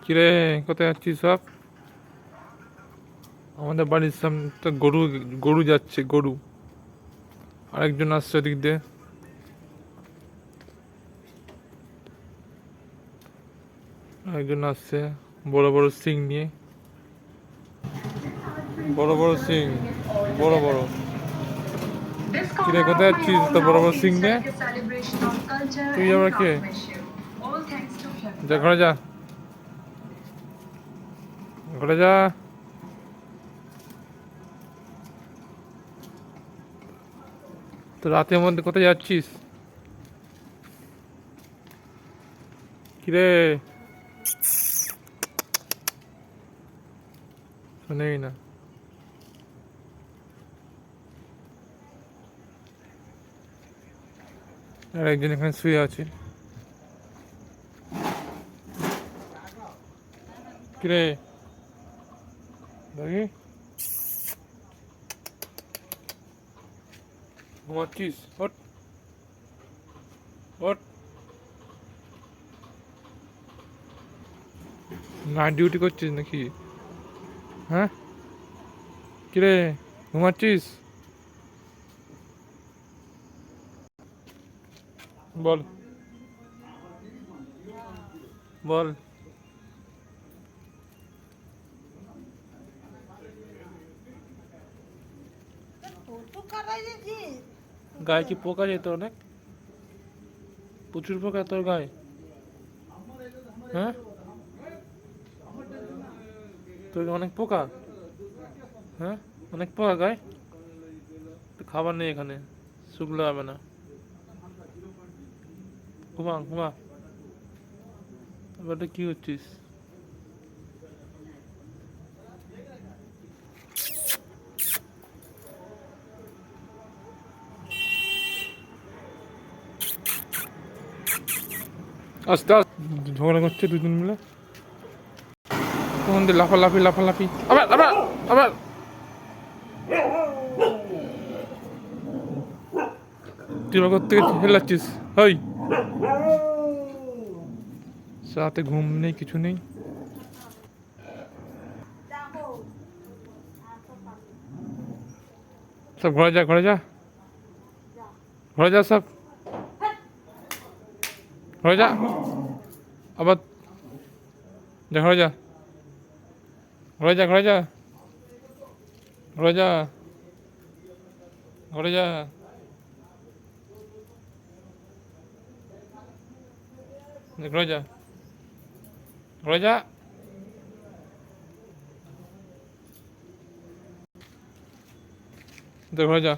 কিরে, কোথায় যাচ্ছিস সব? আমাদের বাড়ির সামনে তো গরু গরু যাচ্ছে, গরু। আরেকজন আসছে ওদিক দিয়ে। আরেকজন আসছে বড় বড় সিং নিয়ে। বড় বড় সিং, বড় বড়। This কিরে, corner of কোথায় my যাচ্ছিস home তো বড় now বড় সিং feels নিয়ে? like a celebration of culture তুই and আবার কে? craftsmanship. All thanks to যা Flipkart. ঘরে যা, ঘরে যা। তো রাতের মধ্যে কোথায় যাচ্ছিস? কিরে, শোনেই না। আর একজন এখানে শুয়ে আছে। কিরে, দেখি ঘুমাচ্ছিস? ওঠ, ওঠ। নাইট ডিউটি করছিস নাকি? হ্যাঁ, কিরে, ঘুমাচ্ছিস? বল, বল। গায়ে কি পোকা যেত অনেক? প্রচুর পোকা তোর গায়ে? হ্যাঁ, তোর অনেক পোকা? হ্যাঁ, অনেক পোকা গায়ে? তো খাবার নেই এখানে, শুকলো হবে না। ঘুমা ঘুমা। এবারটা কি হচ্ছিস? আস্তে আস্তে ঝগড়া করছে দুজন মিলে। তখন দিয়ে লাফালাফি লাফালাফি, আবার আবার আবার। তুই আমার থেকে হেলাচ্ছিস? হই, রাতে ঘুম নেই, কিছু নেই। সব ঘরে যা, ঘরে যা, ঘরে যা সব, ঘরে যা। আবার যা, ঘরে যা, ঘরে যা, ঘরে যা, ঘরে যা, ঘরে যা, ঘরে যা, ঘরে যা। ঘরে যা।